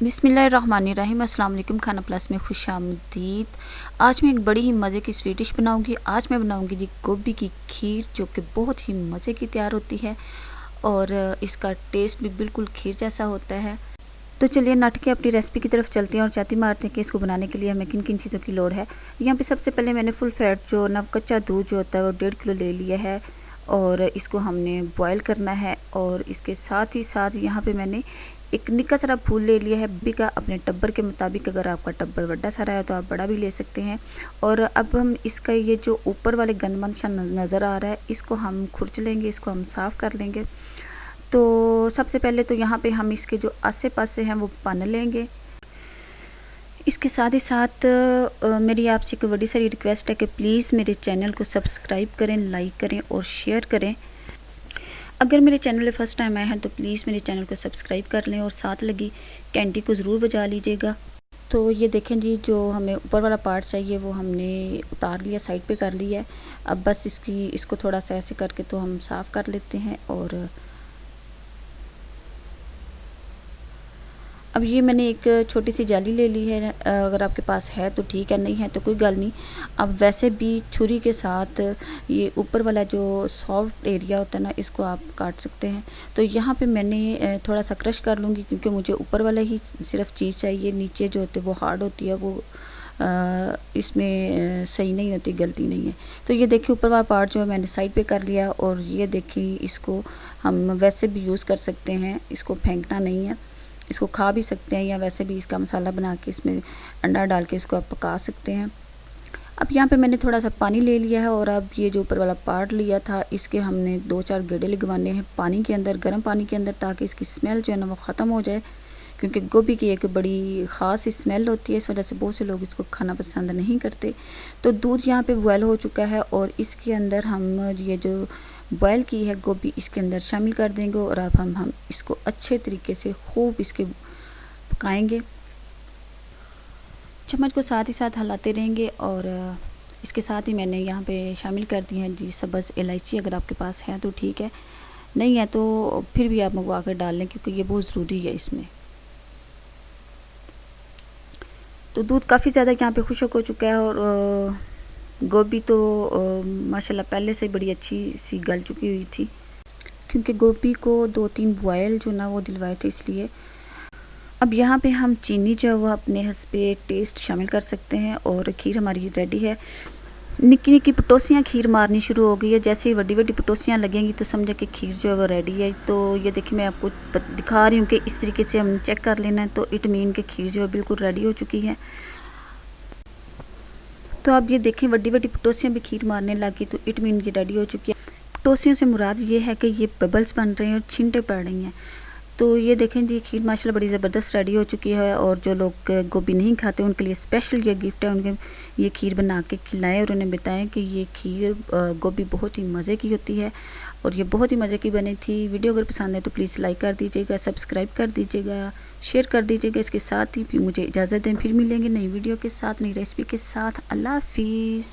बिस्मिल्लाहिर्रहमानिर्रहीम। अस्सलाम वालेकुम। खाना प्लस में खुशामदीद। आज मैं एक बड़ी ही मज़े की स्वीट डिश बनाऊंगी। आज मैं बनाऊंगी जी गोभी की खीर, जो कि बहुत ही मज़े की तैयार होती है और इसका टेस्ट भी बिल्कुल खीर जैसा होता है। तो चलिए नट के अपनी रेसिपी की तरफ चलते हैं और चाती मारते हैं कि इसको बनाने के लिए हमें किन किन चीज़ों की लोड़ है। यहाँ पे सबसे पहले मैंने फुल फैट जो ना कच्चा दूध जो होता है वो 1.5 किलो ले लिया है और इसको हमने बॉयल करना है। और इसके साथ ही साथ यहाँ पे मैंने एक निक्का सारा फूल ले लिया है भी का, अपने टब्बर के मुताबिक। अगर आपका टब्बर बड़ा सारा है तो आप बड़ा भी ले सकते हैं। और अब हम इसका ये जो ऊपर वाले गंदमंद नज़र आ रहा है इसको हम खुरच लेंगे, इसको हम साफ़ कर लेंगे। तो सबसे पहले तो यहाँ पे हम इसके जो आसे पासे हैं वो पन लेंगे। इसके साथ ही साथ मेरी आपसे एक बड़ी सारी रिक्वेस्ट है कि प्लीज़ मेरे चैनल को सब्सक्राइब करें, लाइक करें और शेयर करें। अगर मेरे चैनल पे फर्स्ट टाइम आए हैं तो प्लीज़ मेरे चैनल को सब्सक्राइब कर लें और साथ लगी घंटी को ज़रूर बजा लीजिएगा। तो ये देखें जी, जो हमें ऊपर वाला पार्ट चाहिए वो हमने उतार लिया, साइड पे कर लिया है। अब बस इसको थोड़ा सा ऐसे करके तो हम साफ़ कर लेते हैं। और अब ये मैंने एक छोटी सी जाली ले ली है। अगर आपके पास है तो ठीक है, नहीं है तो कोई गल नहीं। अब वैसे भी छुरी के साथ ये ऊपर वाला जो सॉफ्ट एरिया होता है ना, इसको आप काट सकते हैं। तो यहाँ पे मैंने थोड़ा सा क्रश कर लूँगी क्योंकि मुझे ऊपर वाला ही सिर्फ चीज़ चाहिए। नीचे जो होती है वो हार्ड होती है, वो इसमें सही नहीं होती, गलती नहीं है। तो ये देखिए ऊपर वाला पार्ट जो है मैंने साइड पे कर लिया। और ये देखिए इसको हम वैसे भी यूज़ कर सकते हैं, इसको फेंकना नहीं है, इसको खा भी सकते हैं या वैसे भी इसका मसाला बना के इसमें अंडा डाल के इसको आप पका सकते हैं। अब यहाँ पे मैंने थोड़ा सा पानी ले लिया है और अब ये जो ऊपर वाला पार्ट लिया था इसके हमने 2-4 गेड़े लगवाने हैं पानी के अंदर, गर्म पानी के अंदर, ताकि इसकी स्मेल जो है ना वो ख़त्म हो जाए। क्योंकि गोभी की एक बड़ी ख़ास स्मेल होती है, इस वजह से बहुत से लोग इसको खाना पसंद नहीं करते। तो दूध यहाँ पे बॉयल हो चुका है और इसके अंदर हम ये जो बॉयल की है गोभी इसके अंदर शामिल कर देंगे। और अब हम इसको अच्छे तरीके से खूब इसके पकाएंगे, चम्मच को साथ ही साथ हिलाते रहेंगे। और इसके साथ ही मैंने यहाँ पे शामिल कर दी है जी सब्ज़ इलायची। अगर आपके पास है तो ठीक है, नहीं है तो फिर भी आप मंगवा कर डाल लें क्योंकि ये बहुत ज़रूरी है इसमें। तो दूध काफ़ी ज़्यादा यहाँ पे खुशक हो चुका है और गोभी तो माशाल्लाह पहले से बड़ी अच्छी सी गल चुकी हुई थी, क्योंकि गोभी को 2-3 बॉयल जो ना वो दिलवाए थे इसलिए। अब यहाँ पे हम चीनी जो है वो अपने हस्बे टेस्ट शामिल कर सकते हैं। और खीर हमारी रेडी है। निक्की निक्की पटोसियाँ खीर मारनी शुरू हो गई है। जैसे ही बड़ी बड़ी पटोसियाँ लगेंगी तो समझे कि खीर जो है वो रेडी है। तो ये देखिए मैं आपको दिखा रही हूँ कि इस तरीके से हम चेक कर लेना है। तो इट मीन कि खीर जो है बिल्कुल रेडी हो चुकी है। तो अब ये देखें बड़ी बड़ी पटोसियाँ भी खीर मारने लगी, तो इट मीन की रेडी हो चुकी है। पटोसियों से मुराद ये है कि ये बबल्स बन रहे हैं और छींटे पड़ रही हैं। तो ये देखें जी खीर माशाल्लाह बड़ी ज़बरदस्त रेडी हो चुकी है। और जो लोग गोभी नहीं खाते उनके लिए स्पेशल ये गिफ्ट है, उनके ये खीर बना के खिलाएं और उन्हें बताएं कि ये खीर गोभी बहुत ही मज़े की होती है और ये बहुत ही मज़े की बनी थी। वीडियो अगर पसंद है तो प्लीज़ लाइक कर दीजिएगा, सब्सक्राइब कर दीजिएगा, शेयर कर दीजिएगा। इसके साथ ही मुझे इजाज़त दें, फिर मिलेंगे नई वीडियो के साथ, नई रेसिपी के साथ। अल्लाह हाफिज़।